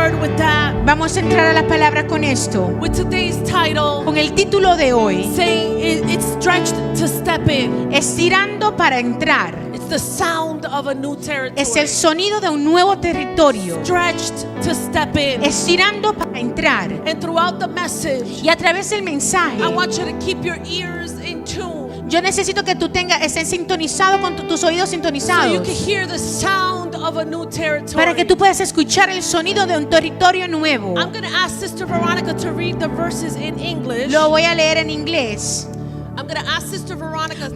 word with that. Vamos a entrar a la palabra con esto, With today's title, con el título de hoy, saying it's stretched to step in. estirando para entrar. It's the sound of a new territory. Es el sonido de un nuevo territorio, Stretched to step in. estirando para entrar. And throughout the message, Y a través del mensaje, I want you to keep your ears in tune yo necesito que tú estés sintonizado con tus oídos so you sintonizados, can hear the sound of a new territory. para que tú puedas escuchar el sonido de un territorio nuevo. I'm going to ask Sister Veronica to read the verses in English. Lo voy a leer en inglés. I'm going to ask Sister Veronica,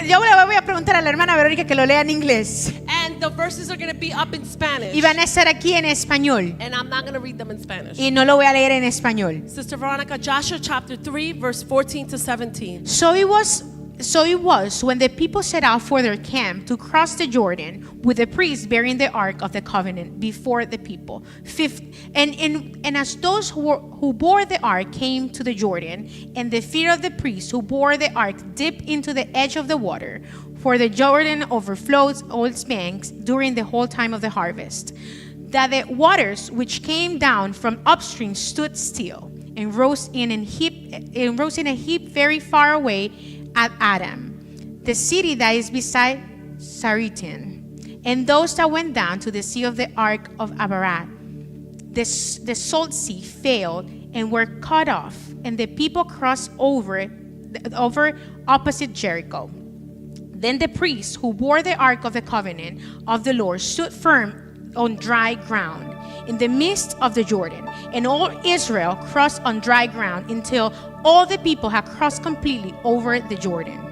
Yo le voy a preguntar a la hermana Verónica que lo lea en inglés. and the verses are going to be up in Spanish. Y van a estar aquí en español. And I'm not going to read them in Spanish. Y no lo voy a leer en español. Sister Veronica, Joshua chapter 3, verse 14 to 17. So it was when the people set out for their camp to cross the Jordan, with the priests bearing the ark of the covenant before the people. And as those who bore the ark came to the Jordan, and the feet of the priests who bore the ark dipped into the edge of the water, for the Jordan overflows all its banks during the whole time of the harvest, that the waters which came down from upstream stood still, and rose in a heap very far away at Adam, the city that is beside Saritin. And those that went down to the sea of the ark of Abarat, the salt sea, failed and were cut off, and the people crossed over opposite Jericho. Then the priests who bore the ark of the covenant of the Lord stood firm on dry ground in the midst of the Jordan, and all Israel crossed on dry ground until all the people had crossed completely over the Jordan.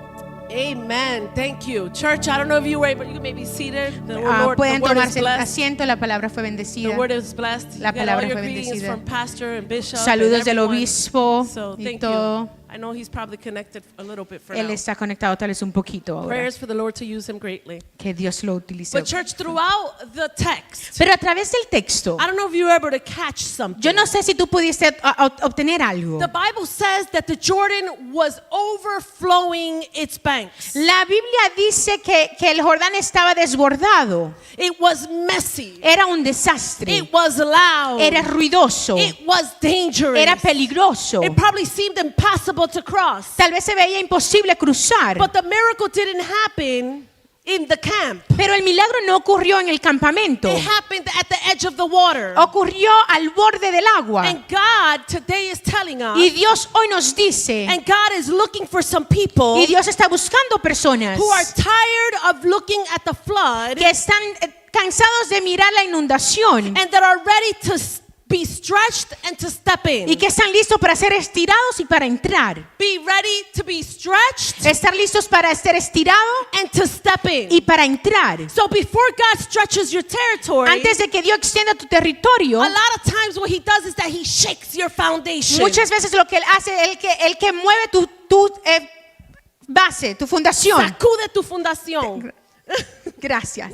Amen. Thank you. Church, I don't know if you were able, you may be seated. The word Pueden is tomarse blessed. asiento, la palabra fue The bendecida. word is blessed. La You get palabra all your fue greetings bendecida. from pastor and bishop Saludos and del everyone. obispo So y thank todo. you. I know he's probably connected a little bit for Él now. está conectado tal vez un poquito ahora. Prayers for the Lord to use him greatly. Que Dios lo utilice. But church, throughout the text, Pero a través del texto, I don't know if you were able to catch something. yo no sé si tú pudiste obtener algo. The Bible says that the Jordan was overflowing its banks. La Biblia dice que el Jordán estaba desbordado. It was messy. Era un desastre. It was loud. Era ruidoso. It was dangerous. Era peligroso. It probably seemed impossible to cross. Tal vez se veía imposible cruzar. But the miracle didn't happen in the camp. Pero el milagro no ocurrió en el campamento. It happened at the edge of the water. Ocurrió al borde del agua. And God today is telling us, Y Dios hoy nos dice, and God is looking for some people y Dios está buscando personas who are tired of looking at the flood que están cansados de mirar la inundación and that are ready to be stretched and to step in. y que están listos para ser estirados y para entrar. Be ready to be stretched Estar listos para ser estirado and to step in. y para entrar. So before God stretches your territory, Antes de que Dios extienda tu territorio, a lot of times what he does is that he shakes your foundation. muchas veces lo que Él hace, el que mueve tu base, tu fundación. Sacude tu fundación. Gracias.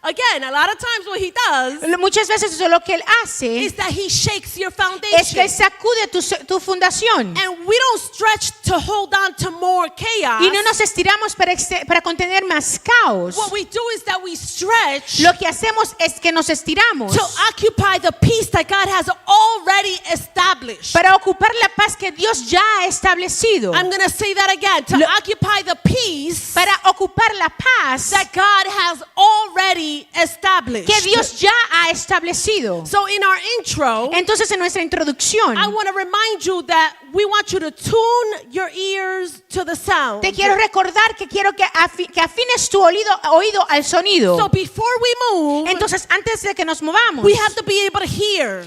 Again, a lot of times what he does Muchas veces lo que Él hace is that he shakes your es que foundation. Él sacude tu fundación. And we don't stretch to hold on to more chaos. Y no nos estiramos para contener más caos. What we do is that we stretch Lo que hacemos es que nos estiramos to occupy the peace that God has already established. para ocupar la paz que Dios ya ha establecido. I'm going to say that again. To occupy the peace Para ocupar la paz that God has already established. que Dios ya ha establecido. So in our intro, Entonces en nuestra introducción I want to remind you that we want you to tune your ears to the sound. te quiero recordar que quiero que afines tu oído al sonido. So before we move, Entonces antes de que nos movamos, we have to be able to hear.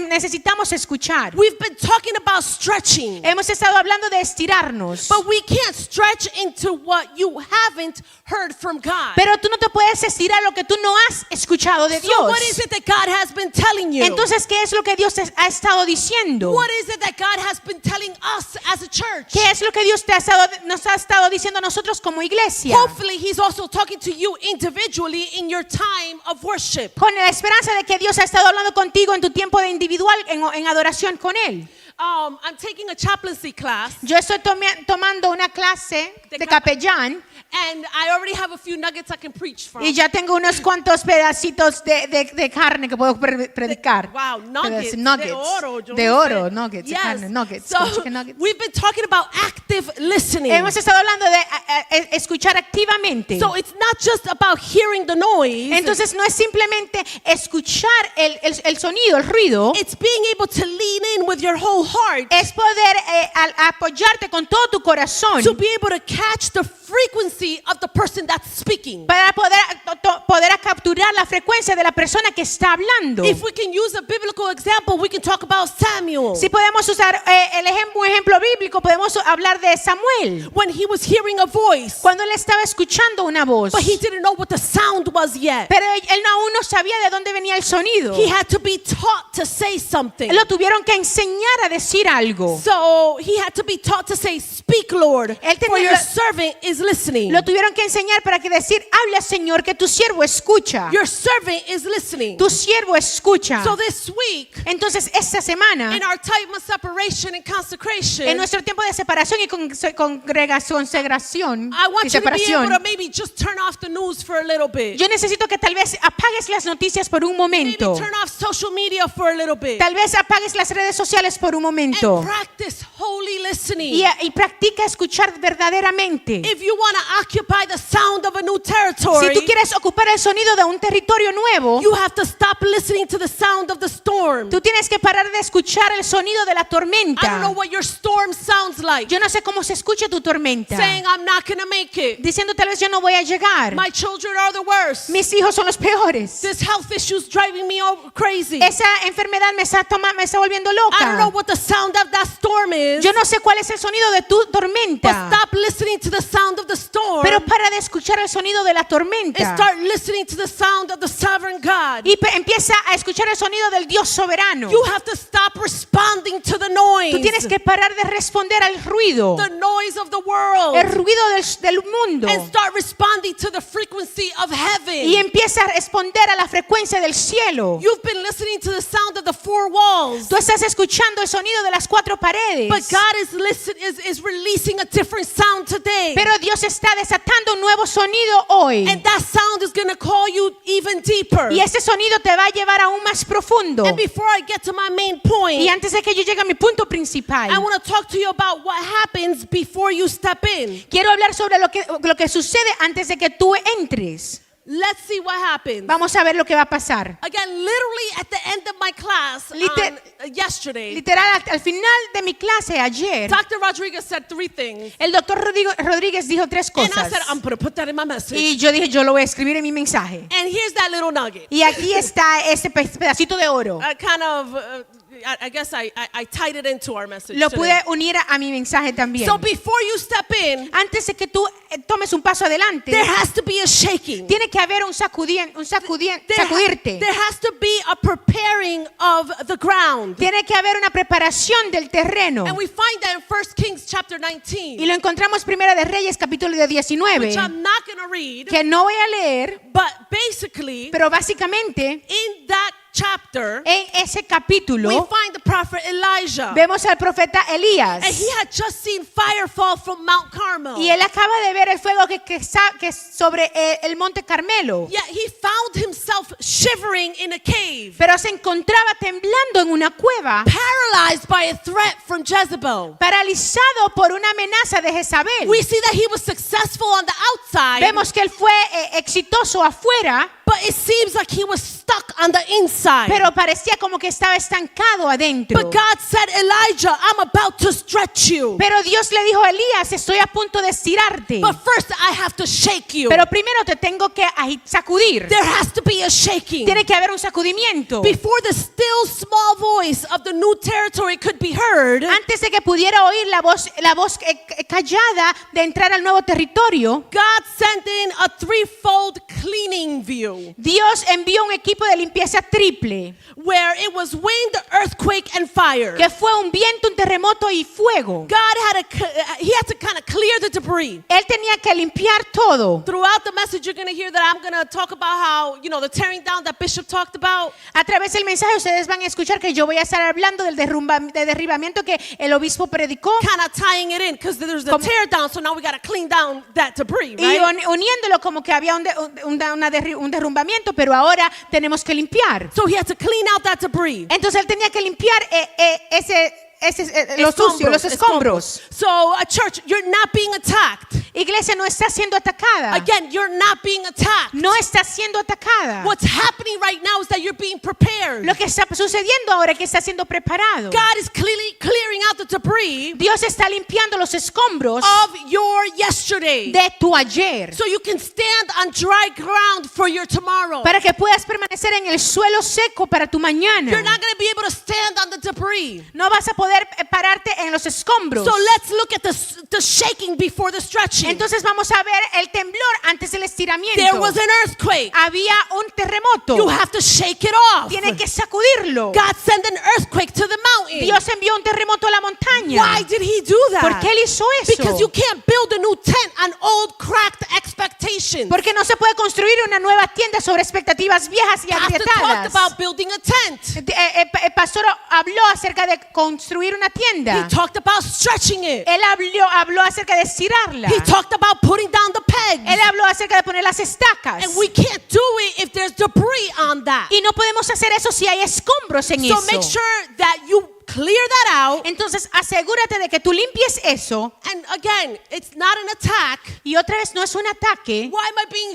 necesitamos escuchar. We've been talking about stretching, Hemos estado hablando de estirarnos. but we can't stretch into what you haven't heard from God. Pero tú no te puedes estirar lo que tú no has escuchado de Dios. So what is it that God has been telling you? Entonces, ¿qué es lo que Dios te ha estado diciendo? What is it that God has been telling us as a church? ¿Qué es lo que Dios nos ha estado diciendo a nosotros como iglesia? Hopefully he's also talking to you individually in your time of worship. Con la esperanza de que Dios ha estado hablando contigo en tu tiempo de individual en adoración con Él. I'm taking a chaplaincy class, Yo estoy tomando una clase de capellán and I already have a few nuggets I can preach from. y ya tengo unos cuantos pedacitos de carne que puedo predicar. Wow, nuggets. Nuggets. De oro. yo De no oro, sé. nuggets, de Yes. carne, nuggets, So, con chicken nuggets. we've been talking about active listening. Hemos estado hablando de escuchar activamente. So it's not just about hearing the noise. Entonces no es simplemente escuchar el sonido, el ruido, It's being able to lean in with your whole heart es poder apoyarte con todo tu corazón to be able to catch the frequency of the person that's speaking. para poder capturar la frecuencia de la persona que está hablando. If we can use a biblical example, we can talk about Samuel. Si podemos usar un ejemplo bíblico, podemos hablar de Samuel. When he was hearing a voice, Cuando él estaba escuchando una voz, but he didn't know what the sound was yet. pero él aún no sabía de dónde venía el sonido. He had to be taught to say something. Lo tuvieron que enseñar a decir algo. So he had to be taught to say, "Speak, Lord, Él tenía- for your servant is listening." Lo tuvieron que enseñar para que decir, habla Señor, que tu siervo escucha. Your servant is listening. Tu siervo escucha. So this week, Entonces esta semana, in our time of separation and consecration, en nuestro tiempo de separación y consagración I want y you to be able separación, to maybe just turn off the news for a little bit. yo necesito que tal vez apagues las noticias por un Maybe momento. turn off social media for a little bit. Tal vez apagues las redes sociales por un momento. And practice holy listening. Y practica escuchar verdaderamente. If you want to occupy the sound of a new territory, Si tú quieres ocupar el sonido de un territorio nuevo, you have to stop listening to the sound of the storm. tú tienes que parar de escuchar el sonido de la I don't tormenta. know what your storm sounds like. Yo no sé cómo se escucha tu tormenta. Saying, "I'm not going to make it. Diciendo tal vez yo no voy a llegar. My children are the worst. Mis hijos son los peores. This health issue's driving me crazy. Esa enfermedad me está volviendo I don't know loca. what the sound of that storm is. Yo no sé cuál es el sonido de tu But tormenta. stop listening to the sound of the storm Pero para de escuchar el sonido de la and tormenta. start listening to the sound of the sovereign God. Y empieza a escuchar el sonido del Dios soberano. You have to stop responding to the Tú noise. tienes que parar de responder al ruido, The noise of the world. el ruido del mundo. And start responding to the frequency of heaven. Y empieza a responder a la frecuencia del cielo. You've been listening to the sound of the four walls. Tú estás escuchando el sonido de las cuatro paredes. But God is releasing a different sound today. Pero Dios está desatando un nuevo sonido hoy. And that sound is going to call you even deeper. Y ese sonido te va a llevar aún más profundo. And before I get to my main point, Y antes de que yo llegue a mi punto principal, I want to talk to you about what happens before you step in. quiero hablar sobre lo que sucede antes de que tú entres. Let's see what happens. Vamos a ver lo que va a pasar. Again, literally at the end of my class yesterday, Literal, al final de mi clase ayer, Dr. Rodriguez said three things. el doctor Rodríguez dijo tres And I cosas. said, I'm going to put that in my message. Y yo dije, yo lo voy a escribir en mi mensaje. And here's that little nugget. Y aquí está ese pedacito de oro. I kind of, I guess I tied it into our message Lo today. pude unir a mi mensaje también. So before you step in, Antes de que tú tomes un paso adelante, there has to be a shaking. tiene que haber sacudirte. There has to be a preparing of the ground. Tiene que haber una preparación del terreno. And we find that in 1 Kings chapter 19, Y lo encontramos Primera de Reyes capítulo de 19, which I'm not going to read, que no voy a leer, but basically, pero básicamente in that chapter, en ese capítulo we find the prophet Elijah. vemos al profeta Elías. And he had just seen fire fall from Mount Carmel. Y él acaba de ver el fuego que sobre el monte Carmelo. Yet he found himself shivering in a cave, Pero se encontraba temblando en una cueva, paralyzed by a threat from Jezebel. paralizado por una amenaza de Jezabel. We see that he was successful on the outside, Vemos que él fue exitoso afuera, but it seems like he was stuck on the inside. pero parecía como que estaba estancado adentro. But God said, Elijah, I'm about to stretch you. Pero Dios le dijo a Elías, estoy a punto de estirarte. But first I have to shake you. Pero primero te tengo que sacudir. There has to be a shaking. Tiene que haber un sacudimiento. Before the still small voice of the new territory could be heard, Antes de que pudiera oír la voz callada de entrar al nuevo territorio, God sent in a threefold cleaning view Dios envió un equipo de limpieza triple, where it was wind, earthquake, and fire. que fue un viento, un terremoto y fuego. He had to kind of clear the debris. Él tenía que limpiar todo. Throughout the message, you're going to hear that I'm going to talk about how, the tearing down that Bishop talked about. A través del mensaje ustedes van a escuchar que yo voy a estar hablando del derribamiento que el obispo predicó Kind of tying it in because there's a tear down, so now we got to clean down that debris, y right? uniéndolo como que había un derrumbamiento, pero ahora tenemos que limpiar. So he had to clean out that debris. Entonces él tenía que limpiar lo sucio, los escombros. So, church, you're not being attacked. Iglesia no está siendo atacada. Again, you're not being attacked. No está siendo atacada. What's happening right now is that you're being prepared. Lo que está sucediendo ahora es que está siendo preparado. God is clearing out the debris Dios está limpiando los escombros of your yesterday, de tu ayer, so you can stand on dry ground for your tomorrow. para que puedas permanecer en el suelo seco para tu mañana. You're not going to be able to stand on the debris. No vas a poder pararte en los escombros. So let's look at the shaking before the stretching. Entonces vamos a ver el temblor antes del estiramiento. There was an earthquake. Había un terremoto. You have to shake it off. Tiene que sacudirlo. God sent an earthquake to the mountain. Dios envió un terremoto a la montaña. Why did he do that? ¿Por qué él hizo eso? Because you can't build a new tent on old cracked expectations. Porque no se puede construir una nueva tienda sobre expectativas viejas y Pastor talked agrietadas. about building a tent. El pastor habló acerca de construir una He tienda. talked about stretching it. Él habló acerca de estirarla. He talked about putting down the pegs. Él habló acerca de poner las estacas. And we can't do it if there's debris on that. Y no podemos hacer eso si hay escombros en So eso. make sure that you clear that out. Entonces asegúrate de que tú limpies eso. And again, it's not an attack. Y otra vez no es un ataque. Why am I being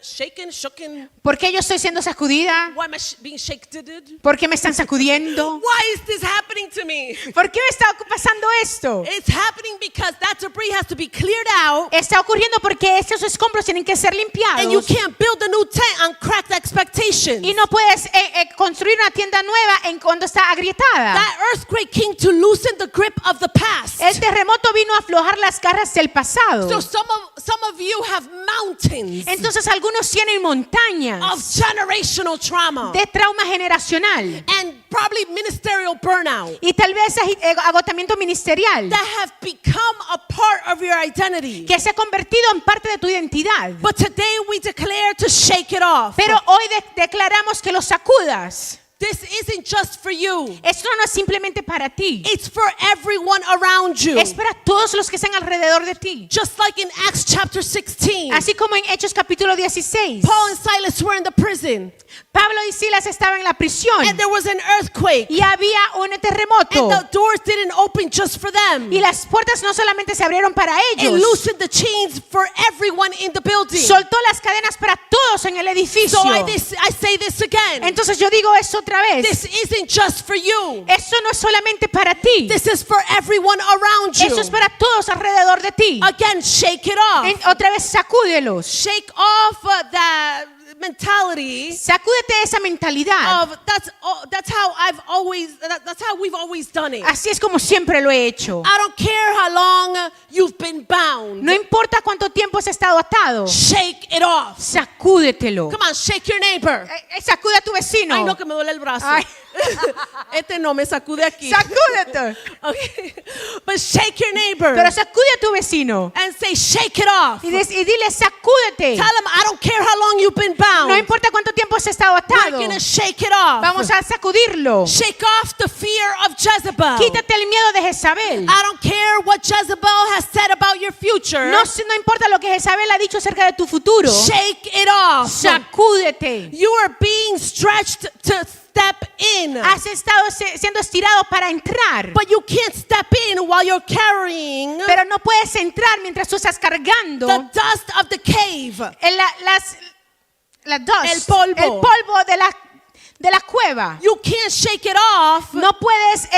shaken, shooken? ¿Por qué yo estoy siendo sacudida? Why am I being shaken? ¿Por qué me están sacudiendo? Why is this happening to me? ¿Por qué me está pasando esto? It's happening because that debris has to be cleared out. Está ocurriendo porque estos escombros tienen que ser limpiados. And you can't build a new tent on cracked expectations. Y no puedes construir una tienda nueva cuando está agrietada. That earthquake came to loosen the grip of the past. El terremoto vino a aflojar las garras del pasado. So some of you have mountains Entonces algunos tienen montañas of generational trauma de trauma generacional and probably ministerial burnout y tal vez agotamiento ministerial that have become a part of your identity. que se ha convertido en parte de tu identidad. But today we declare to shake it off. Pero hoy declaramos que lo sacudas. This isn't just for you. Esto no es simplemente para ti. It's for everyone around you. Es para todos los que están alrededor de ti. Just like in Acts chapter 16. Así como en Hechos capítulo 16. Paul and Silas were in the prison. Pablo y Silas estaban en la prisión. And there was an earthquake. Y había un terremoto. And the doors didn't open just for them. Y las puertas no solamente se abrieron para It ellos. loosened the chains for everyone in the building. Soltó las cadenas para todos en el edificio. So I say this again. Entonces yo digo esto otra vez. This isn't just for you. Esto no es solamente para ti. This is for everyone around you. Eso es para todos alrededor de ti. Again, shake it off. Otra vez sacúdelos. Shake off that mentality Sacúdete esa mentalidad. of that's how we've always done it. Así es como siempre lo he hecho. I don't care how long you've been bound. No importa cuánto tiempo has estado atado. Shake it off. Sacúdetelo. Come on, shake your neighbor. Sacude a tu vecino. Ay, no, que me duele el brazo. Ay. Este no me sacude aquí. Sacúdete. Okay. But shake your neighbor Pero sacude a tu vecino. and say, shake it off. Y dile, sacúdete. Tell him, I don't care how long you've been bound. No importa cuánto tiempo has estado We're atado. going to shake it off. Vamos a sacudirlo. Shake off the fear of Jezebel. Quítate el miedo de Jezabel. I don't care what Jezebel has said about your future. No importa lo que Jezabel ha dicho acerca de tu futuro. Shake it off. Sacúdete. You are being stretched to step in. Has estado siendo estirado para entrar. But you can't step in while you're carrying Pero no puedes entrar mientras tú estás cargando the dust of the cave. la dust, El polvo. el polvo de la cueva. You can't shake it off No puedes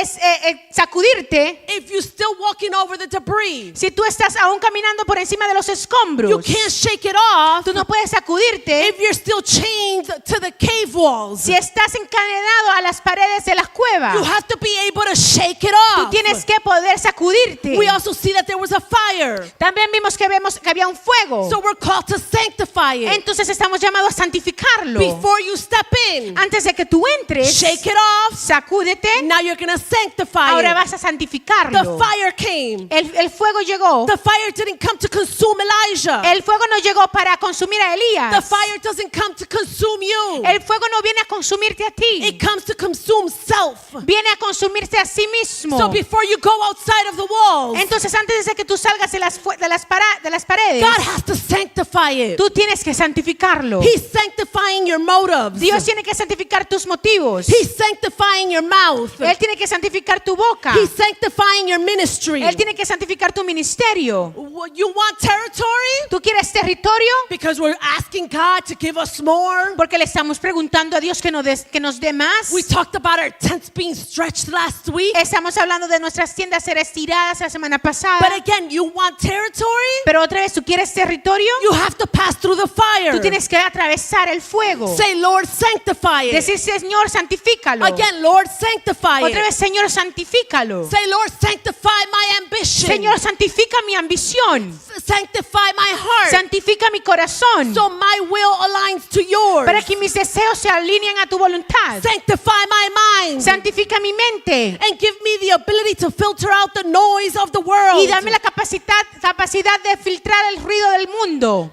sacudirte if you're still walking over the debris. si tú estás aún caminando por encima de los You escombros. can't shake it off Tú no puedes sacudirte if you're still chained to the cave walls. si estás encadenado a las paredes de la cueva. You have to be able to shake it Tú off. tienes que poder sacudirte. We also see that there was a fire. También vimos que había un fuego. So we're called to sanctify it Entonces estamos llamados a santificarlo before you step in. antes de que tú entres, shake it off. sacúdete, Now you're going to sanctify ahora it. vas a The santificarlo. fire came. El fuego llegó. The fire didn't come to consume Elijah. El fuego no llegó para consumir a The Elías. fire doesn't come to consume you. El fuego no viene a consumirte a ti. It comes to consume self. Viene a consumirse a sí mismo. So before you go outside of the walls, Entonces, antes de que tú salgas de las paredes, God has to sanctify it. tú tienes que santificarlo. He's sanctifying your motives. Dios tiene que santificar tus motivos. He's sanctifying your mouth. Él tiene que santificar tu boca. He's sanctifying your ministry. Él tiene que santificar tu ministerio. You want territory? ¿Tú quieres territorio? Because we're asking God to give us more. Porque le estamos preguntando a Dios que nos dé más. We talked about our tents being stretched last week. Estamos hablando de nuestras tiendas ser estiradas la semana pasada. But again, you want territory? Pero otra vez, ¿tú quieres territorio? You have to pass through the fire. Tú tienes que atravesar el fuego. Say, Lord, sanctify it. Decir, Señor, santifícalo. Again, Lord, sanctify Otra it. vez, Señor, santifícalo. Say, Lord, sanctify my ambition. Señor, santifica mi ambición. Sanctify my heart. Santifica mi corazón. So my will aligns to yours. Para que mis deseos se alineen a tu voluntad. Sanctify my mind. Santifica mi mente. And give me the ability to filter out the noise of the world. Y dame la capacidad de filtrar el ruido del mundo.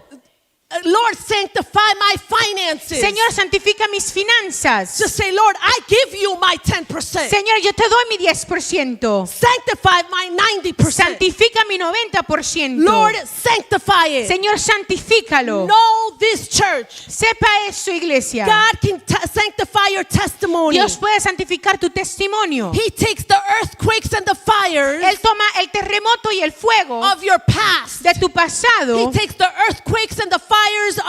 Lord, sanctify my finances. Señor, santifica mis finanzas. Just say, Lord, I give you my 10%. Señor, yo te doy mi 10%. Sanctify my 90%. Santifica mi 90%. Lord, sanctify it. Señor, santifícalo. Know this church. Sepa eso, iglesia. God can sanctify your testimony. Dios puede santificar tu testimonio. He takes the earthquakes and the fires Él toma el terremoto y el fuego of your past. de tu pasado. He takes the earthquakes and the fires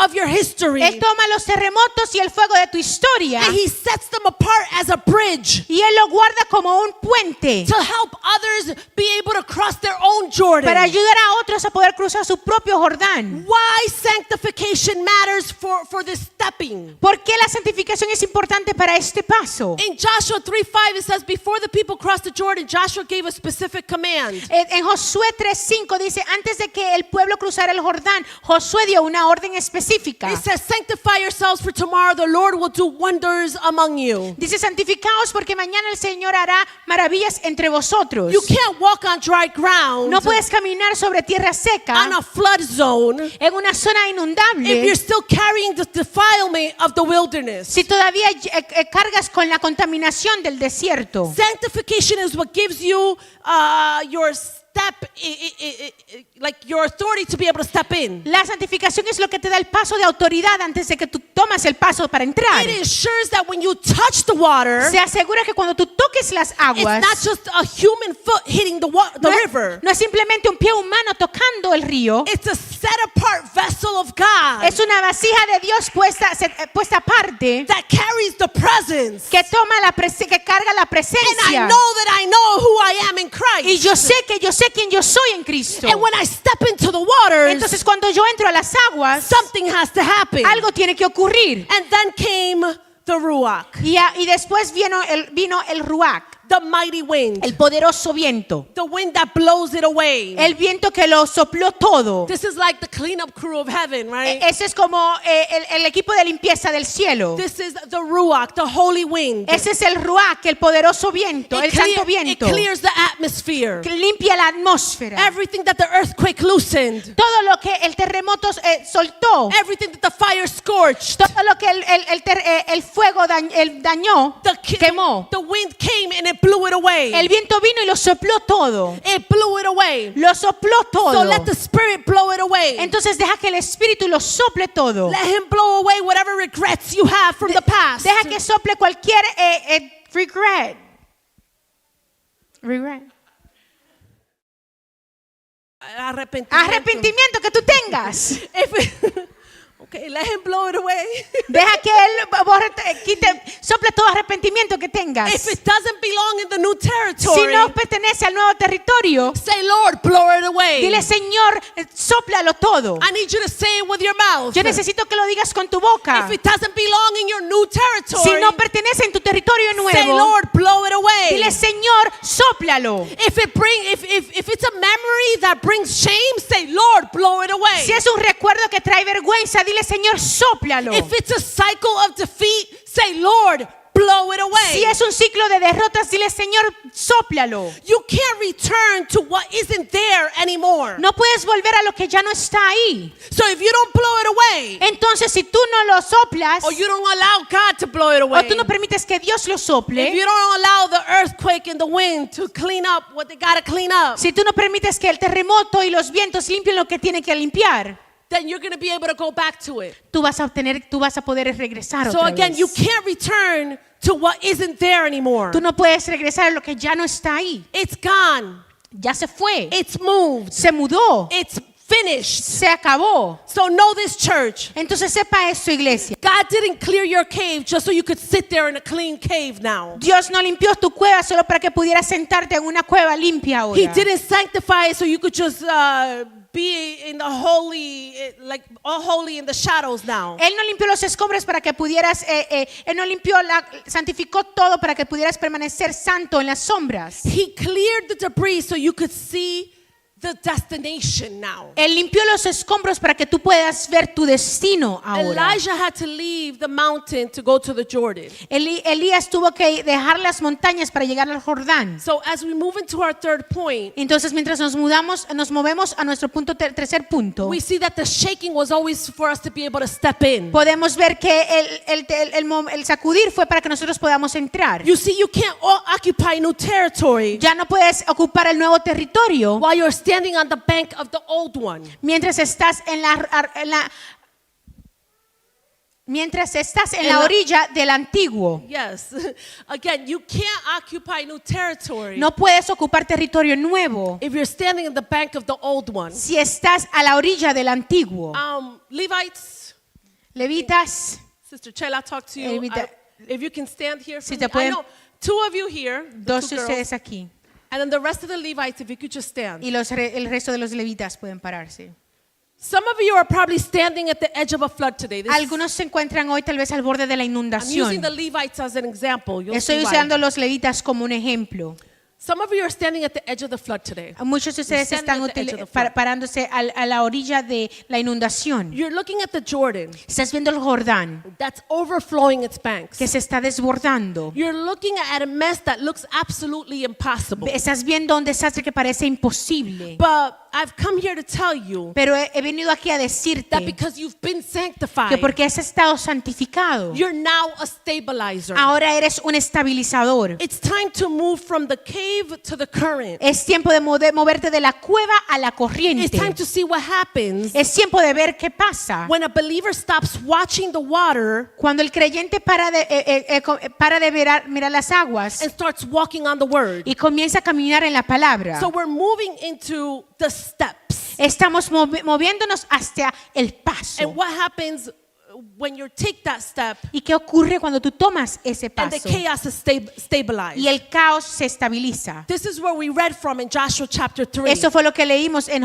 of your history. Él toma los terremotos y el fuego de tu historia. And he sets them apart as a bridge Y Él lo guarda como un puente to help others be able to cross their own Jordan. para ayudar a otros a poder cruzar su propio Jordán. Why sanctification matters for this stepping. ¿Por qué la santificación es importante para este paso? In Joshua 3:5 it says, before the people crossed the Jordan, Joshua gave a specific command. En Josué 3:5 dice, antes de que el pueblo cruzara el Jordán, Josué dio una orden específica. It says, sanctify yourselves for tomorrow the Lord will do wonders among you. Dice, santificaos porque mañana el Señor hará maravillas entre vosotros. You can't walk on dry ground No puedes caminar sobre tierra seca on a flood zone en una zona if inundable you're still carrying the defilement of the wilderness. si todavía cargas con la contaminación del desierto. Sanctification is what gives you your step, like your authority to be able to step in. La santificación es lo que te da el paso de autoridad antes de que tú tomas el paso para entrar. It ensures that when you touch the water, Se asegura que cuando tú toques las it's aguas, not just a human foot hitting the river. no es simplemente un pie humano tocando el río. It's a set apart vessel of God Es una vasija de Dios puesta aparte that carries the presence. que carga la And I presencia. know that I know who I am in Y Christ. yo sé quién yo soy en Cristo. And when I step into the waters, Entonces cuando yo entro a las aguas, something has to happen. algo tiene que ocurrir. And then came the Ruach, Y después vino el Ruach, the mighty wind, el poderoso viento. the wind that blows it away. El viento que lo sopló todo. This is like the cleanup crew of heaven, right? Ese es como el equipo de limpieza del cielo. This is the Ruach, the holy wind. Ese es el Ruach, el poderoso viento, el santo It viento. clears the atmosphere. Que limpia la atmósfera. Everything that the earthquake loosened, Todo lo que el terremoto soltó. everything that the fire scorched, Todo lo que el fuego dañó, quemó. the wind came and it blew it away. El viento vino y lo sopló todo. It blew it away. Lo sopló So todo. let the Spirit blow it away. Entonces deja que el Espíritu lo sople todo. Let Him blow away whatever regrets you have from the past. Deja que sople cualquier regret. Arrepentimiento que tú tengas. Okay, let Him blow it away. Deja que Él sople todo arrepentimiento que tengas. If it doesn't belong in the new Si territory, no pertenece al nuevo territorio, say, Lord, blow it away. dile, Señor, sóplalo todo. I need you to say it with your mouth. Yo necesito que lo digas con tu boca. If it doesn't belong in your new Si territory, no pertenece en tu territorio say, nuevo, Lord, blow it away. dile, Señor, sóplalo. If it's a memory that brings shame, say, Lord, blow it away. Si es un recuerdo que trae vergüenza, dile, Señor, sóplalo. If it's a cycle of defeat, say, Lord, blow blow it away. Si es un ciclo de derrotas, dile, Señor, sóplalo. You can't return to what isn't there anymore. No puedes volver a lo que ya no está ahí. So if you don't blow it away, Entonces, si tú no lo soplas, or you don't allow God to blow it o away, tú no permites que Dios lo if sople, you don't allow the earthquake and the wind to clean up what they gotta clean up, si tú no permites que el terremoto y los vientos limpien lo que tienen que limpiar, then you're going to be able to go back to it. tú vas a poder regresar So otra again, vez. you can't return to what isn't there anymore. Tú no puedes regresar a lo que ya no está ahí. It's gone. Ya se fue. It's moved. Se mudó. It's finished. Se acabó. So know this, church. Entonces sepa esto, iglesia. God didn't clear your cave just so you could sit there in a clean cave now. Dios no limpió tu cueva solo para que pudieras sentarte en una cueva limpia ahora. He didn't sanctify it so you could just be in the holy, like all holy in the shadows now. Él no limpió los escombros para que pudieras, Él no santificó todo para que pudieras permanecer santo en las sombras. He cleared the debris so you could see the destination now. Él limpió los escombros para que tú puedas ver tu destino ahora. Elijah had to leave the mountain to go to the Jordan. Elías tuvo que dejar las montañas para llegar al Jordán. So as we move into our third point, Entonces, mientras nos movemos a nuestro tercer punto, we see that the shaking was always for us to be able to step in. podemos ver que el sacudir fue para que nosotros podamos entrar. You see, you can't occupy new territory Ya no puedes ocupar el nuevo territorio while you're standing on the bank of the old one. mientras estás en la orilla del antiguo. Yes. Again, you can't occupy new territory No puedes ocupar territorio nuevo if you're standing on the bank of the old one. si estás a la orilla del antiguo. Levites, Levitas, Sister Chela, talk to you. Levita- If you can stand here. Si For te me. I pueden- know two of you here, the dos two de girls, ustedes aquí. and then the rest of the Levites, if you could just stand. Y el resto de los levitas pueden pararse. Some of you are probably standing at the edge of a flood today. Algunos se encuentran hoy tal vez al borde de la I'm using inundación. the Levites as an example. You'll Estoy see why. usando los levitas como un ejemplo. Some of you are standing at the edge of the flood today. Muchos de ustedes You're están standing at the edge of the flood. parándose a la orilla de la inundación. You're looking at the Jordan Estás viendo el Jordán that's overflowing its banks. que se está desbordando. You're looking at a mess that looks absolutely impossible. Estás viendo un desastre que parece imposible. But I've come here to tell you Pero he venido aquí a that decirte because you've been que sanctified, porque has estado santificado, you're now a stabilizer. ahora eres un estabilizador. It's time to move from the cave to the current. Es tiempo de moverte de la cueva a la It's corriente. time to see what happens Es tiempo de ver qué pasa when a believer stops watching the water cuando el creyente para de mirar las aguas and starts walking on the word. y comienza a caminar en la palabra. So we're moving into the steps. Estamos moviéndonos hacia el paso. And what happens when you take that step ¿Y qué ocurre cuando tú tomas ese and the paso chaos is stabilized? y el caos se estabiliza? This is where we read from in Joshua chapter 3. Eso fue lo que leímos en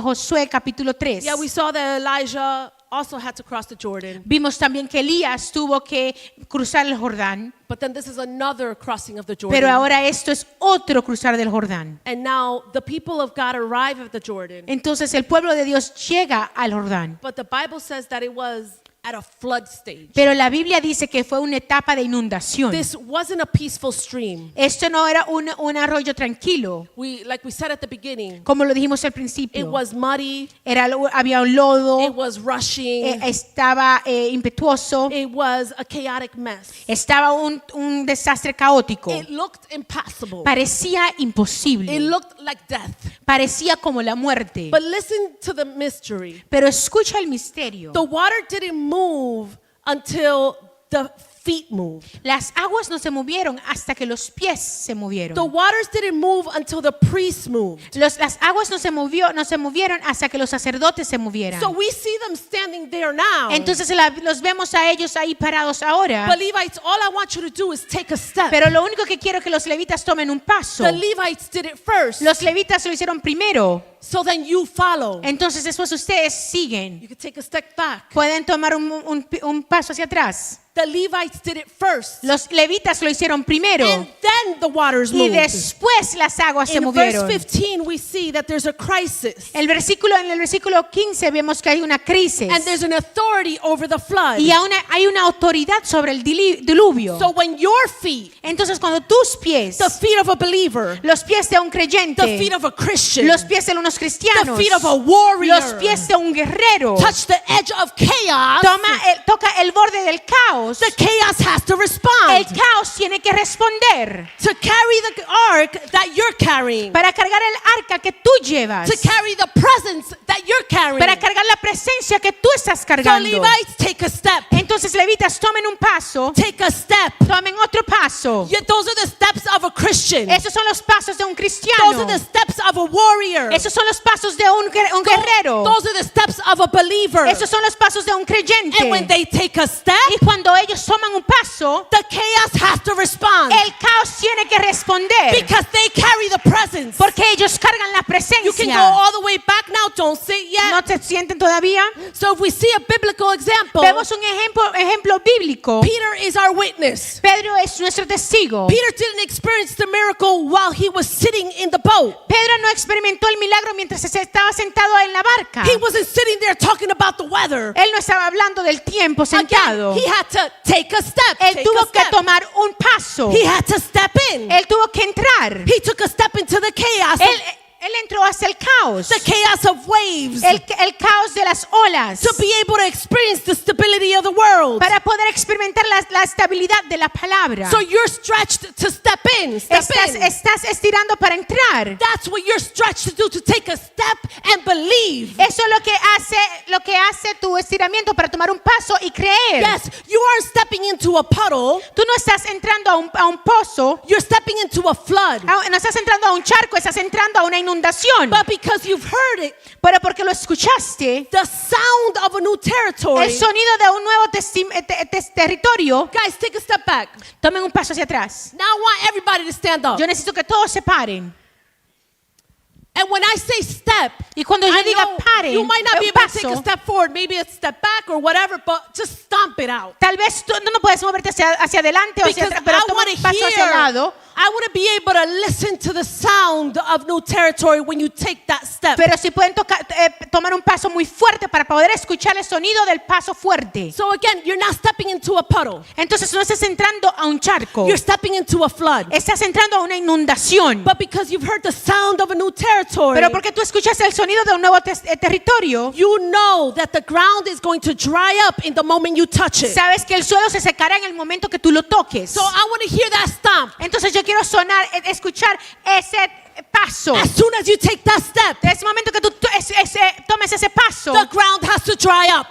Josué capítulo 3. Yeah, we saw that Elijah also had to cross the Jordan. Vimos también que Elías tuvo que cruzar el Jordán, But then this is another crossing of the Jordan. pero ahora esto es otro cruzar del Jordán. And now the people of God arrive at the Jordan. Entonces el pueblo de Dios llega al Jordán. But the Bible says that it was at a flood stage. Pero la Biblia dice que fue una etapa de inundación. This wasn't a peaceful stream. Esto no era un arroyo tranquilo, Like we said at the beginning, como lo dijimos al it principio. was muddy, Había un lodo, it was rushing, estaba impetuoso, it was a chaotic mess. estaba un desastre caótico. It looked impossible. Parecía It imposible, looked like death. parecía como la muerte. But listen to the mystery. Pero escucha el misterio. The water didn't move until the feet moved. Las aguas no se movieron hasta que los pies se movieron. The waters didn't move until the priests moved. Las aguas no se movieron hasta que los sacerdotes se movieran. So we see them standing there now. Entonces los vemos a ellos ahí parados ahora. But Levites, all I want you to do is take a step. Pero lo único que quiero es que los levitas tomen un paso. The Levites did it first. Los levitas lo hicieron primero. So then you follow. Entonces después ustedes siguen. You can take a step back. Pueden tomar un paso hacia atrás. The Levites did it first. Los levitas lo hicieron primero And then the waters y moved. después las aguas se In verse movieron. 15, we see that there's a crisis. En el versículo 15 vemos que hay una crisis And there's an authority over the flood. y hay una autoridad sobre el diluvio. So when your feet, Entonces cuando tus pies, the feet of a believer, los pies de un the creyente, feet of a Christian, los pies de unos the cristianos, feet of a warrior, los pies de un guerrero, touch the edge of chaos, toca el borde del caos, the chaos has to el respond. caos tiene que responder To carry the ark that you're carrying, para cargar el arca que tú llevas, to carry the presence that you're carrying. para cargar la presencia que tú estás So cargando. Levites, take a step. Entonces levitas tomen un paso, Take a step. tomen otro paso. Those are the steps of a Christian. Esos son los pasos de un Those cristiano. are the steps of a warrior. Esos son los pasos de un guerrero. Those are the steps of a believer. Esos son los pasos de un creyente. And when they take a step, Y cuando ellos toman un paso, the chaos has to respond. el caos tiene que responder. Because they carry the presence. Porque ellos cargan la You can go presencia. all the way back now. Don't sit yet. ¿No se sienten todavía? So if we see a biblical example, Vemos un ejemplo bíblico. Peter is our witness. Pedro es nuestro testigo. Peter didn't experience the miracle while he was sitting in the boat. Pedro no experimentó el milagro mientras se estaba sentado en la barca. He wasn't sitting there talking about the weather. Él no estaba hablando del tiempo sentado. Again, he had to take a step. Él Take tuvo a que step. tomar un paso. He had to step in. Él tuvo que entrar. He took a step into the chaos. Él entró hacia el caos. The chaos of waves. El caos de las olas. To be able to experience the stability of the world. Para poder experimentar la estabilidad de la palabra. So you're stretched to step in. Step in. Estás estirando para entrar. That's what you're stretched to do, to take a step and believe. Eso es lo que hace tu estiramiento para tomar un paso y creer. Yes, you aren't stepping into a puddle. Tú no estás entrando a un pozo. You're stepping into a flood. No estás entrando a un charco, estás entrando a una inundación. But because you've heard it, Pero porque lo escuchaste, the sound of a new territory. el sonido de un nuevo territorio, Guys, take a step back. tomen un paso hacia atrás. Now I want everybody to stand up. Yo necesito que todos se paren. And when I say step, Y cuando yo I diga know paren, you might not be un able to take a paso, step forward, maybe a step back or whatever, but just stomp it out. tal vez tú no puedes moverte hacia adelante o hacia Because atrás, pero I toma want un to paso hacia el lado. I want to be able to listen to the sound of new territory when you take that step. Pero si pueden tomar un paso muy fuerte para poder escuchar el sonido del paso fuerte. So again, you're not stepping into a puddle. Entonces no estás entrando a un charco. You're stepping into a flood. Estás entrando a una inundación. But because you've heard the sound of a new territory, Pero porque tú escuchas el sonido de un nuevo territorio, you know that the ground is going to dry up in the moment you touch it. sabes que el suelo se secará en el momento que tú lo toques. So I want to hear that stomp. Entonces yo quiero escuchar ese paso. As soon as you take that step, En ese momento que tú tomes ese paso, the ground has to dry up.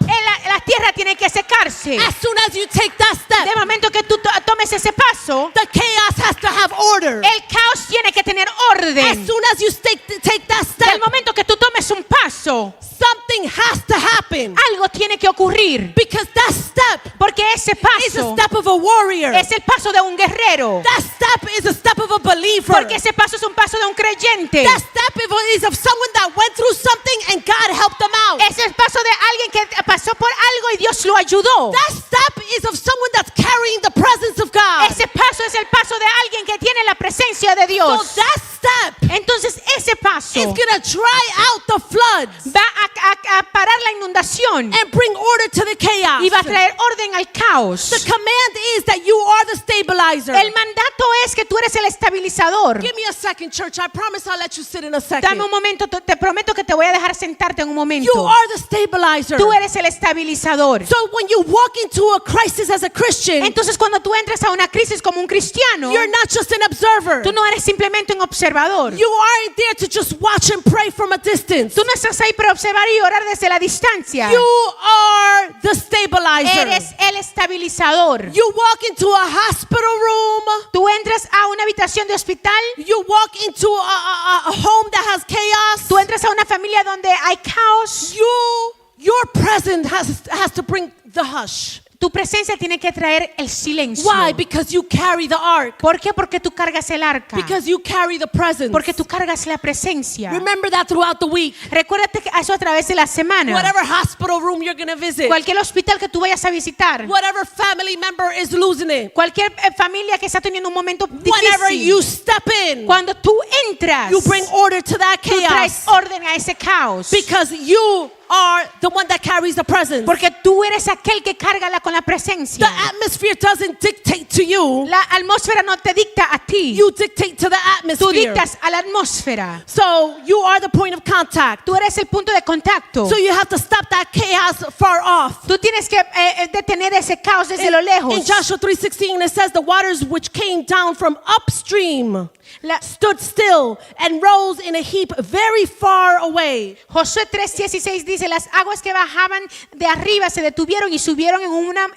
la tierra tiene que secarse. As soon as you take that step, De momento que tú tomes ese paso, the chaos has to have order. el caos tiene que tener As orden. soon as you take that Del step, momento que tú tomes un paso, something has to happen. algo tiene que ocurrir. Because that step Porque ese is a paso step of a warrior. es el paso de un guerrero. That step is a step of a believer. Porque ese paso es un paso de un creyente. That step is of someone that went through something and God helped them out. Es el paso de alguien que pasó por algo y Dios lo ayudó. That step is of someone that's carrying the presence of God. Ese paso es el paso de alguien que tiene la presencia de So Dios. that step Entonces ese paso is going to dry out the floods va a parar la inundación and bring order to the chaos. y va a traer orden al caos. The command is that you are the stabilizer. El mandato es que tú eres el estabilizador. Give me a second, church. I promise I'll let you sit in a Dame second. un momento, te prometo que te voy a dejar sentarte en un You momento. are the stabilizer. Tú eres el estabilizador. So when you walk into a crisis as a Christian, Entonces cuando tú entras a una crisis como un cristiano, you're not just an observer. tú no eres simplemente un observador. You aren't there to just watch and pray from a distance. Tú no estás ahí para observar y orar desde la distancia. You are the stabilizer. Eres el estabilizador. You walk into a hospital room. Tú entras a una habitación de hospital, You walk into a home that has chaos. tú entras a una familia donde hay caos. Your presence has to bring the hush. Tu presencia tiene que traer el silencio. Why? Because you carry the ark. ¿Por qué? Porque tú cargas el arca. Because you carry the presence. Porque tú cargas la presencia. Remember that throughout the week. Recuérdate que eso a través de la semana. Whatever hospital room you're going to visit. Cualquier hospital que tú vayas a visitar. Whatever family member is losing it. Cualquier familia que está teniendo un momento Whenever difícil. you step in, Cuando tú entras, you bring order to that tú traes chaos. orden a ese caos. Because you are the one that carries the presence. Porque tú eres aquel que carga con la The presencia. atmosphere doesn't dictate to you. La atmósfera no te dicta a ti. You dictate to the Tú atmosphere. dictas a la atmósfera. So you are the point of contact. Tú eres el punto de contacto. So you have to stop that chaos far off. Tú tienes que detener ese caos desde lo lejos. In Joshua 3:16 it says the waters which came down from upstream stood still and rose in a heap very far away. Josué 3:16 dice, las aguas que bajaban de arriba se detuvieron y subieron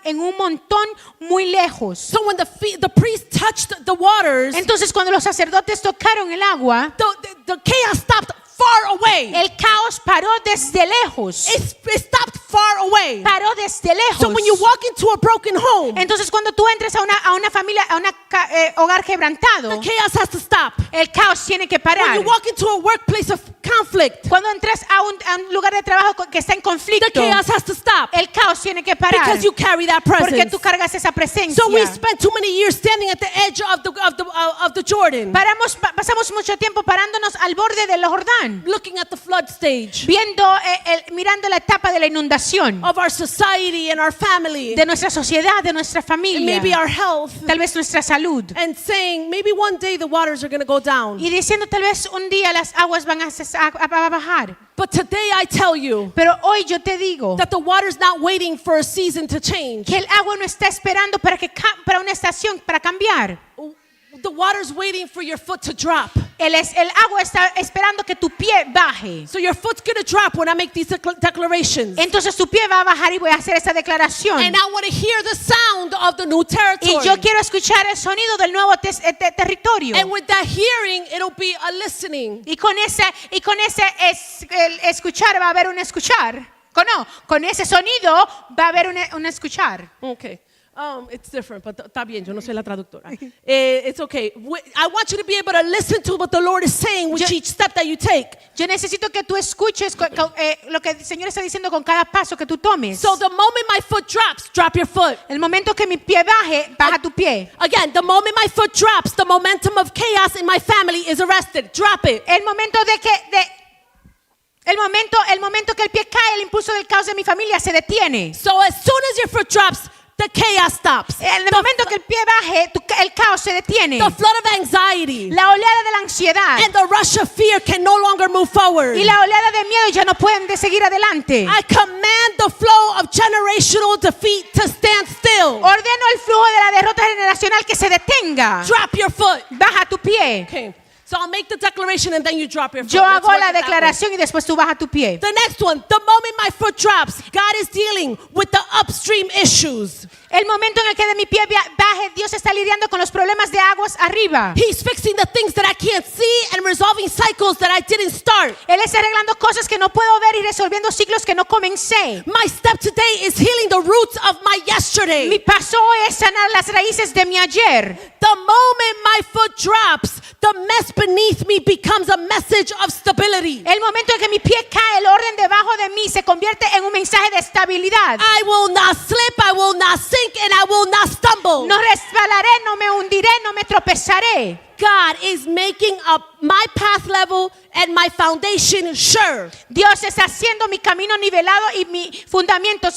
en un montón muy lejos. So when the priest touched the waters, Entonces cuando los sacerdotes tocaron el agua, the chaos stopped far away. el caos paró desde lejos. It stopped far away. Paró desde lejos. So when you walk into a broken home, Entonces cuando tú entres a una familia, a un hogar quebrantado, the chaos has to stop. el caos tiene que When parar. you walk into a workplace of conflict, Cuando entras a un lugar de trabajo que está en the conflicto, chaos has to stop el caos tiene que parar. because you carry that Porque presence. tú cargas esa presencia. So we spent too many years standing at the edge of the Jordan, Pasamos mucho tiempo parándonos al borde del Jordán, looking at the flood stage mirando la etapa de la inundación of our society and our family, de nuestra sociedad, de nuestra and familia, maybe our health, tal vez nuestra salud, and saying maybe one day the waters are going to go down. y diciendo tal vez un día las aguas van a bajar. But today I tell you Pero hoy yo te digo that the water's not waiting for a season to change. que el agua no está esperando para una estación para cambiar. The water's waiting for your foot to drop. El agua está esperando que tu pie baje. So your foot's going to drop when I make these declarations. Entonces tu pie va a bajar y voy a hacer esa declaración. And I want to hear the sound of the new Y territory. yo quiero escuchar el sonido del nuevo territorio. And with that hearing, it'll be a listening. Y con ese el escuchar va a haber un escuchar. Con ese sonido va a haber un escuchar. Okay. It's different, but está bien, yo no soy la traductora. It's okay. I want you to be able to listen to what the Lord is saying with each step that you take. Yo necesito que tú escuches lo que el Señor está diciendo con cada paso que tú tomes. So the moment my foot drops, drop your foot. El momento que mi pie baje, baja tu pie. Again, the moment my foot drops, the momentum of chaos in my family is arrested. Drop it. El momento el momento que el pie cae, el impulso del caos de mi familia se detiene. So as soon as your foot drops, the chaos stops. En el momento que el pie baje, el caos se detiene. The flood of anxiety La oleada de la ansiedad and the rush of fear can no longer move forward. y la oleada de miedo ya no pueden seguir adelante. I command the flow of generational defeat to stand still. Ordeno el flujo de la derrota generacional que se detenga. Drop your foot. Baja tu pie. Okay. So I'll make the declaration and then you drop your foot. Yo Let's hago work la it that way. declaración y después tú baja tu pie. The next one, the moment my foot drops, God is dealing with the upstream issues. El momento en el que de mi pie baje, Dios está lidiando con los problemas de aguas arriba. He's fixing the things that I can't see and resolving cycles that I didn't start. Él está arreglando cosas que no puedo ver y resolviendo ciclos que no comencé. My step today is healing the roots of my yesterday. Mi paso hoy es sanar las raíces de mi ayer. The moment my foot drops, the mess beneath me becomes a message of stability. El momento en que mi pie cae, el orden debajo de mí se convierte en un mensaje de estabilidad. I will not slip, I will not sink, and I will not stumble. No resbalaré, no me hundiré, no me tropezaré. God is making up my path level and my foundation sure. Dios está haciendo mi camino nivelado y mi fundamento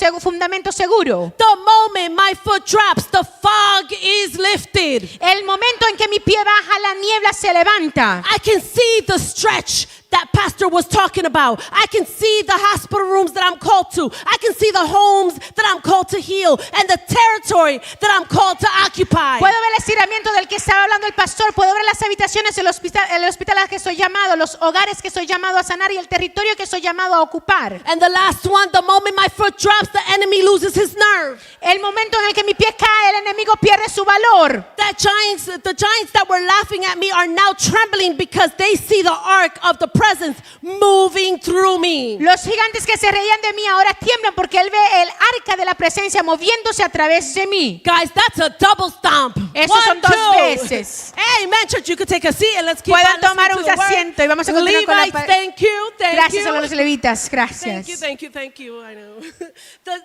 seguro. The moment my foot drops, the fog is lifted. El momento en que mi pie baja, la niebla se levanta. I can see the stretch that pastor was talking about. I can see the hospital rooms that I'm called to. I can see the homes that I'm called to heal and the territory that I'm called to occupy. Puedo ver el estiramiento del que estaba hablando el pastor. Puedo ver las habitaciones, el hospital al que soy llamado, los hogares que soy llamado a sanar y el territorio que soy llamado a ocupar. And the last one, the moment my foot drops, the enemy loses his nerve. El momento en el que mi pie cae, el enemigo pierde su valor. The giants that were laughing at me are now trembling because they see the ark of the presence moving through me. Los gigantes que se reían de mí ahora tiemblan porque él ve el arca de la presencia moviéndose a través de mí. Guys, that's a double stomp. Eso One, son dos two. veces. Amen, church. You can take a seat and let's keep Pueden on listening tomar to un the word. asiento y vamos a continuar con la Levites, thank you, thank Gracias you. a los levitas, Thank gracias. you, thank you, thank you. I know.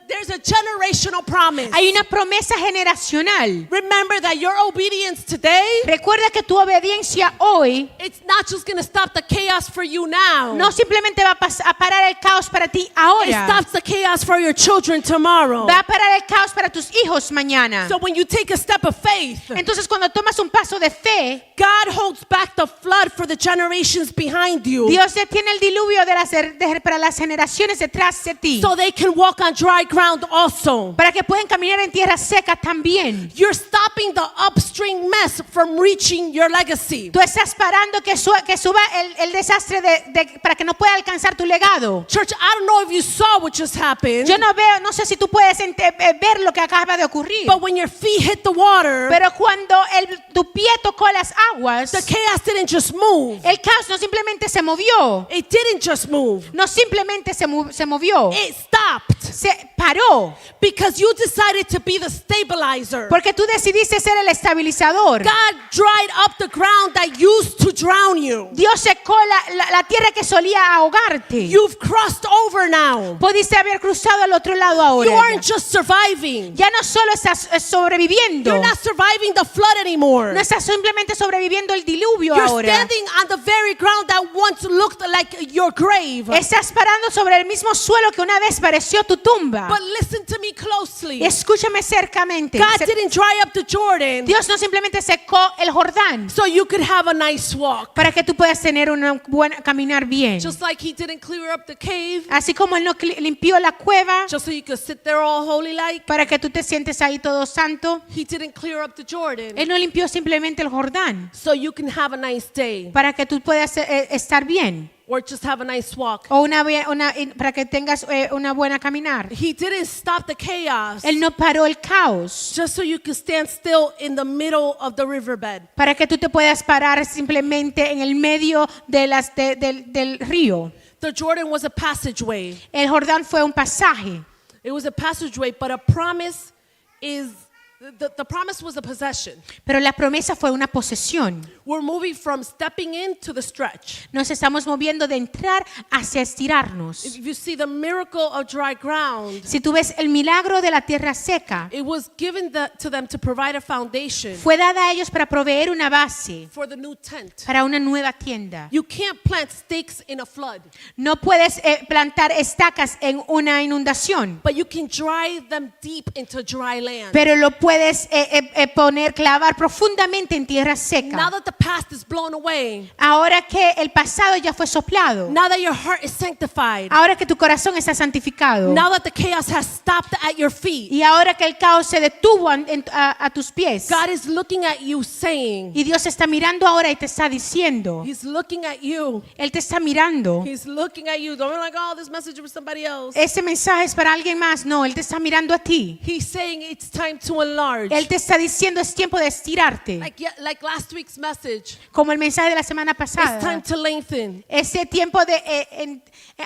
There's a generational promise. Hay una promesa generacional. Remember that your obedience today, Recuerda que tu obediencia hoy it's not just going to stop the chaos for you now. no simplemente va a parar el caos para ti It ahora. stops the chaos for your children tomorrow. Va a parar el caos para tus hijos mañana. So when you take a step of faith, Entonces cuando tomas un paso de fe, God holds back the flood for the generations behind you, Dios detiene el diluvio para las generaciones detrás de ti. so they can walk on dry ground also. Para que puedan caminar en tierra seca también. You're stopping the upstream mess from reaching your legacy. Tú estás parando que suba el desastre para que no pueda alcanzar tu legado. Church, I don't know if you saw what just happened, Yo no sé si tú puedes ver lo que acaba de ocurrir. but when your feet hit the water, Pero cuando tu pie tocó las aguas, the chaos didn't just move. el caos no simplemente se movió. It didn't just move. No simplemente se movió. It stopped Se paró. because you decided to be the stabilizer. Porque tú decidiste ser el estabilizador. God dried up the ground that used to drown you. Dios secó la tierra que solía ahogarte. You've crossed over now. Pudiste haber cruzado al otro lado You ahora. aren't just surviving. Ya no solo estás sobreviviendo. You're not surviving the flood anymore. No estás simplemente sobreviviendo el diluvio You're ahora. standing on the very ground that once looked like your grave. Estás parando sobre el mismo suelo que una vez pareció tu tumba. But listen to me closely. Escúchame cercamente. God didn't dry up the Jordan Dios no simplemente secó el Jordán so you could have a nice walk. para que tú puedas tener una buena caminar bien. Just like he didn't clear up the cave Así como él no limpió la cueva just so you could sit there all holy like. para que tú te sientes ahí todo santo. He didn't clear up the Jordan Él no limpió simplemente el Jordán so you can have a nice day para que tú puedas estar bien or just have a nice walk. o para que tengas una buena caminar. He didn't stop the chaos Él no paró el caos just so you could stand still in the middle of the riverbed. para que tú te puedas parar simplemente en el medio del río. The Jordan was a passageway. El Jordán fue un pasaje, It was a passageway, but a promise is the promise was a possession. pero la promesa fue una posesión. We're moving from stepping in to the stretch. Nos estamos moviendo de entrar hacia estirarnos. If you see the miracle of dry ground, Si tú ves el milagro de la tierra seca, it was given to them to provide a foundation fue dada a ellos para proveer una base for the new tent. para una nueva tienda. You can't plant stakes in a flood, No puedes plantar estacas en una inundación, but you can drive them deep into dry land. pero lo puedes clavar profundamente en tierra Now seca. that the past is blown away, Ahora que el pasado ya fue soplado, now that your heart is sanctified, ahora que tu corazón está santificado, now that the chaos has stopped at your feet, y ahora que el caos se detuvo a tus pies, God is looking at you saying, y Dios está mirando ahora y te está diciendo, He's looking at you. Él te está mirando. He's looking at you. Don't be like, oh, this message is for somebody else. Ese mensaje es para alguien más. No, Él te está mirando a ti. He's saying it's time to enlarge. Él te está diciendo es tiempo de estirarte. Like last week's message. Como el mensaje de la semana It's pasada. time to lengthen. Ese tiempo de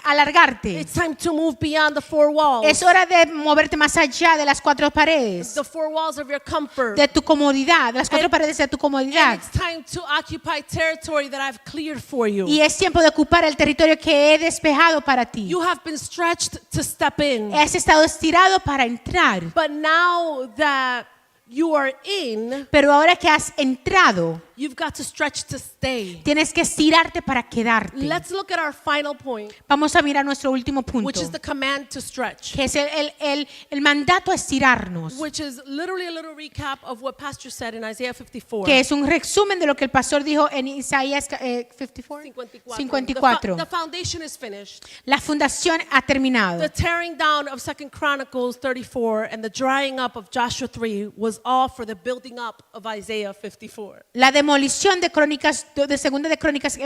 alargarte. It's time to move beyond the four walls. Es hora de moverte más allá de las cuatro paredes. The four walls of your comfort. De tu comodidad. De las cuatro paredes de tu And comodidad. it's time to occupy territory that I've cleared for you. Y es tiempo de ocupar el territorio que he despejado para ti. You have been stretched to step in. Has estado estirado para entrar. But now that you are in, Pero ahora que has entrado, you've got to stretch to stay. tienes que estirarte para quedarte. Let's look at our final point, Vamos a mirar nuestro último punto, which is the command to stretch, que es el mandato a estirarnos, which is literally a little recap of what Pastor said in Isaiah 54. que es un resumen de lo que el pastor dijo en Isaías 54. 54. The foundation is finished. La fundación ha terminado. The tearing down of 2 Chronicles 34 and the drying up of Joshua 3 was was all for the building up of Isaiah 54. La demolición de segunda de Crónicas,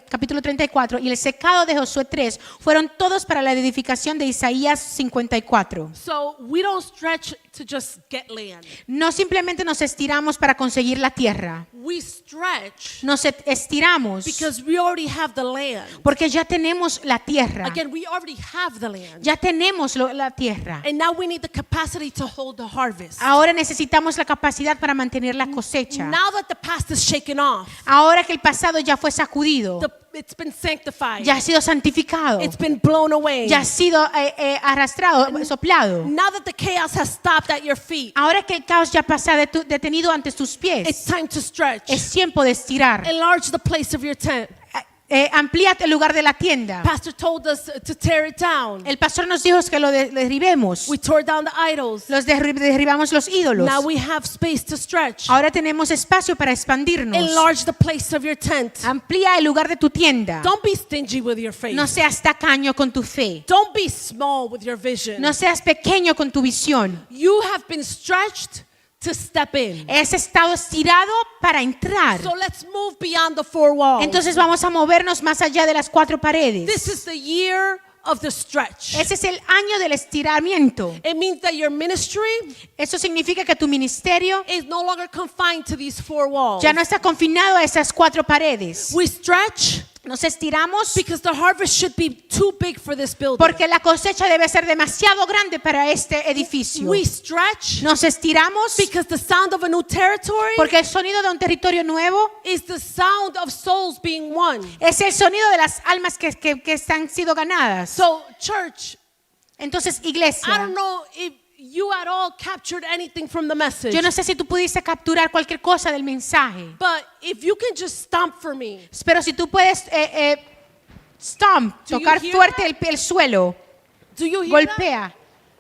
capítulo 34 y el secado de Josué 3 fueron todos para la edificación de Isaías 54. So we don't stretch to just get land. No simplemente nos estiramos para conseguir la tierra. We stretch Nos estiramos because we already have the land. porque ya tenemos la tierra. Again, we already have the land. Ya tenemos la tierra. And now we need the capacity to hold the harvest. Ahora necesitamos la capacidad para mantener la cosecha. Now that the past is shaken off, Ahora que el pasado ya fue sacudido, it's been sanctified. ya ha sido santificado, It's been blown away. ya ha sido arrastrado, soplado. Now that the chaos has stopped at your feet, Ahora que el caos ya pasa detenido ante tus it's pies, time to stretch. es tiempo de estirar. Enlarge the place of your tent. Amplía el lugar de la tienda. Pastor told us to tear it down. El pastor nos dijo que lo derribemos. We tore down the idols. Los derribamos los ídolos. Now we have space to stretch. Ahora tenemos espacio para expandirnos. Enlarge the place of your tent. Amplía el lugar de tu tienda. Don't be stingy with your faith. No seas tacaño con tu fe. Don't be small with your vision. No seas pequeño con tu visión. You have been stretched to step in. Has estado estirado para entrar. So let's move beyond the four walls. Entonces vamos a movernos más allá de las cuatro paredes. This is the year of the stretch. Ese es el año del estiramiento. It means that your ministry Eso significa que tu ministerio is no longer confined to these four walls. ya no está confinado a esas cuatro paredes. We stretch Nos estiramos because the harvest should be too big for this building. porque la cosecha debe ser demasiado grande para este edificio. We stretch Nos estiramos because the sound of a new territory porque el sonido de un territorio nuevo is the sound of souls being won. es el sonido de las almas que han sido ganadas. So, church, Entonces, I iglesia, don't know if you at all captured anything from the message. yo no sé si tú pudiste capturar cualquier cosa del mensaje, But if you can just stomp for me. pero si tú puedes stomp, Do you tocar hear fuerte el suelo, Do you hear that? golpea.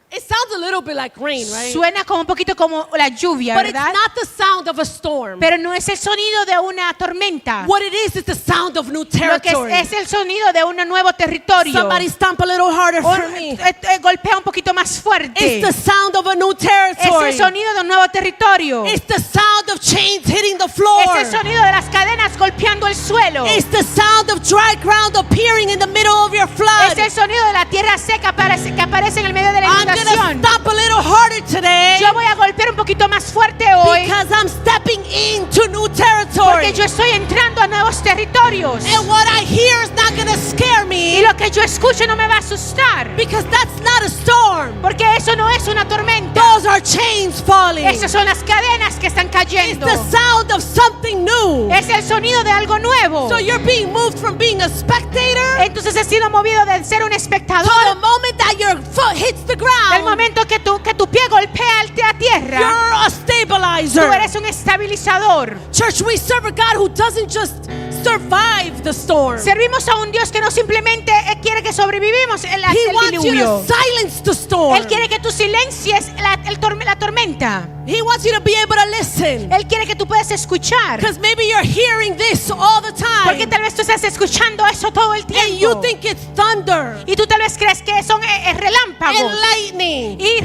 It sounds a little bit like rain, right? Suena como un poquito como la lluvia, But it's ¿verdad? not the sound of a storm. Pero no es el sonido de una tormenta. What it is the sound of new Lo que territory. es el sonido de un nuevo territorio. Somebody stomp a little harder O, for me. golpea un poquito más fuerte. It's the sound of a new Es territory. el sonido de un nuevo territorio. It's the sound of chains hitting the floor. Es el sonido de las cadenas golpeando el suelo. It's the sound of dry ground appearing in the middle of your flood. Es el sonido de la tierra seca que aparece en el medio de la I'm gonna inundación. stomp a little harder today Yo voy a golpear un poquito más fuerte hoy because I'm stepping into new porque territory. yo estoy entrando a nuevos territorios. And what I hear is not gonna scare Y me lo que yo escucho no me va a asustar because that's not a storm. porque eso no es una tormenta. Those are chains falling. Esas son las cadenas que están It's cayendo. the sound of something new. Es el sonido de algo nuevo. So you're being moved from being a spectator Entonces he sido movido de ser un to the espectador. moment that your foot hits the Al ground. momento que tu pie golpea la tierra, You're a tú stabilizer. eres un estabilizador. Church, we serve a God who doesn't just survive the storm. Servimos a un Dios que no simplemente quiere que sobrevivimos el He wants you diluvio. to silence the storm. Él quiere que tú silencies la tormenta. He wants you to be able to listen. Él quiere que tú puedas escuchar. Because maybe you're hearing this all the Porque time. tal vez tú estás escuchando eso todo el And you tiempo. think it's thunder Y tú tal vez crees que son relámpagos and lightning. y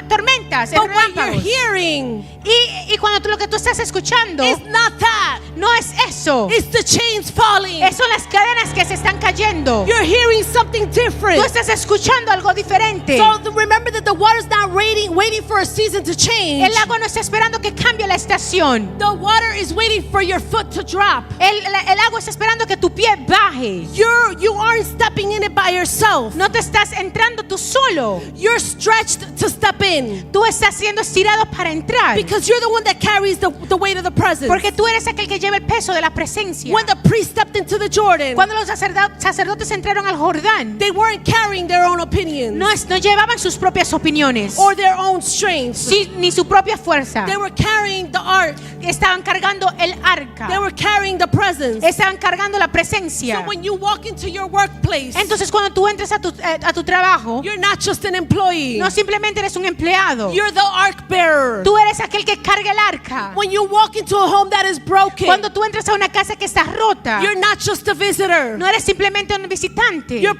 tormentas, But what you're relámpagos. hearing Y cuando lo que tú estás escuchando is not that. no es eso. It's the chains falling. Son las cadenas que se están cayendo. You're hearing something Tú different. estás escuchando algo diferente. Remember that the water's not waiting for a season to change. El lago no está esperando que cambie la estación. The water is waiting for your foot to drop. El agua está esperando que tu pie baje. You aren't stepping in it by yourself. No te estás entrando tú solo. You're stretched to step in. Tú estás siendo estirado para entrar. Because you're the one that carries the weight of the presence. Porque tú eres aquel que lleva el peso de la presencia. When the priest stepped into the Jordan, Cuando los sacerdotes entraron al Jordán, they weren't carrying their own opinions no llevaban sus propias opiniones or their own strength. ni su propia fuerza. They were carrying the ark. Estaban cargando el arca. They were carrying the presence. Estaban cargando la presencia. So when you walk into your workplace, Entonces cuando tú entras a tu trabajo, you're not just an employee. no simplemente eres un empleado. You're the ark bearer. Tú eres aquel que carga el arca. When you walk into a home that is broken, Cuando tú entras a una casa que está rota, you're not just a visitor. no eres simplemente un visitante. You're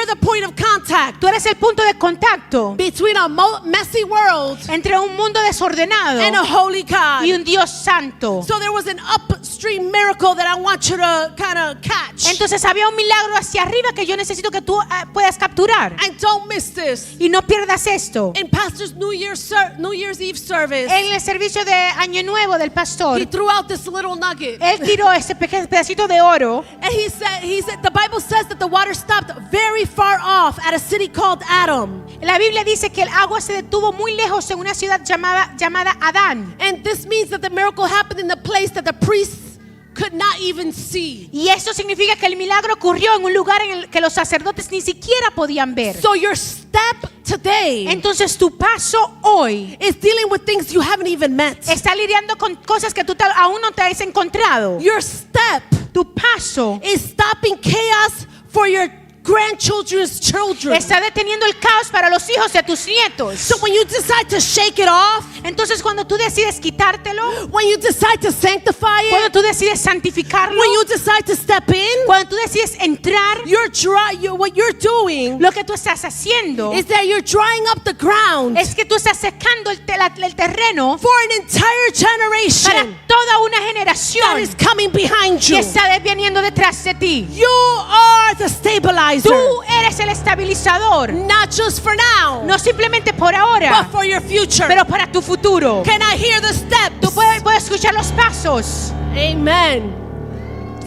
the point of contact Tú eres el punto de contacto between a messy world entre un mundo mundo desordenado and a holy God. y un Dios santo. So there was an upstream miracle that I want you to kind of catch. Entonces había un milagro hacia arriba que yo necesito que tú puedas capturar. And don't miss this. Y no pierdas esto. In Pastor's New Year's Eve service, En el servicio de Año Nuevo del pastor, he threw out this little nugget. él tiró ese pedacito de oro. And he said, the Bible says that the water stopped very far off at a city called Adam. La Biblia dice que el agua se detuvo muy lejos en una ciudad llamada Adán. And this means that the miracle happened in the place that the priests could not even see. Y eso significa que el milagro ocurrió en un lugar en el que los sacerdotes ni siquiera podían ver. So your step today Entonces tu paso hoy is dealing with things you haven't even met. está lidiando con cosas que tú aún no te has encontrado. Your step Tu paso is stopping chaos for your grandchildren's children. está deteniendo el caos para los hijos de tus nietos. So when you decide to shake it off, Entonces cuando tú decides quitártelo, when you decide to sanctify cuando it, tú decides santificarlo, when you decide to step in, cuando tú decides entrar, what you're doing lo que tú estás haciendo is that you're drying up the ground es que tú estás secando el terreno for an entire generation para toda una that generación is coming behind que you. está viniendo detrás de ti. You are the stabilizer, Tú eres el estabilizador, not just for now, no simplemente por but ahora, for your future. pero para tu futuro. Can I hear the steps? Tú puedes escuchar los pasos. Amen.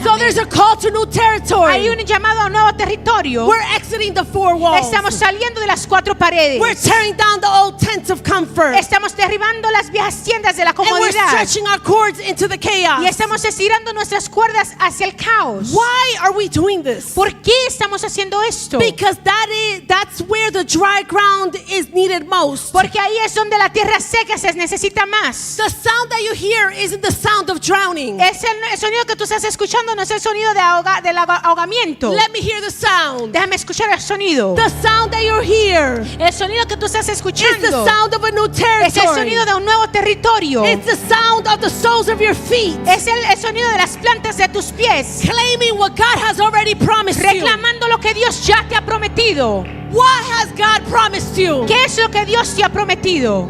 So there's a call to new Hay territory. un llamado a un nuevo territorio. We're exiting the four walls. Estamos saliendo de las cuatro paredes. We're tearing down the old tents of comfort. Estamos derribando las viejas tiendas de la And we're comodidad. stretching our cords into the Y chaos. estamos estirando nuestras cuerdas hacia el caos. Why are we doing this? ¿Por qué estamos haciendo esto? Because that's where the dry ground is needed most. Porque ahí es donde la tierra seca se necesita más. The sound that you hear isn't the sound of drowning. Es el sonido que tú estás escuchando, no es el sonido del ahogamiento. Let me hear the sound. Déjame escuchar el sonido. The sound that you hear El sonido que tú estás is the escuchando sound of a new es el territory. sonido de un nuevo territorio. It's the sound of the soles of your feet, Es el sonido de las plantas de tus pies. claiming what God has already promised you. Reclamando lo que Dios ya te ha prometido. What has God promised you? ¿Qué es lo que Dios te ha prometido?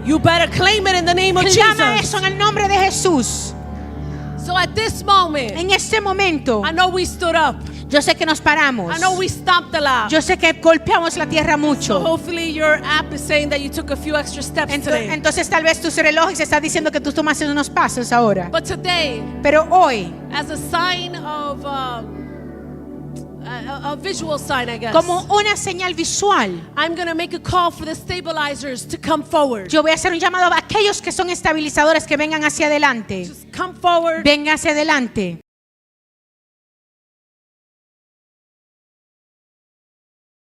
You better claim it in the name of Clama Jesus. eso en el nombre de Jesús. So at this moment, En este momento, I know we stood up. yo sé que nos paramos. I know we stomped a lot. Yo sé que golpeamos la tierra So mucho. hopefully your app is saying that you took a few extra steps today. Entonces tal vez tus relojes están diciendo que tú tomaste unos pasos ahora. But today, Pero hoy, as a sign of a visual sign, I guess, como una señal visual, I'm going to make a call for the stabilizers to come forward. yo voy a hacer un llamado a aquellos que son estabilizadores que vengan hacia adelante. Just come forward. Venga hacia adelante.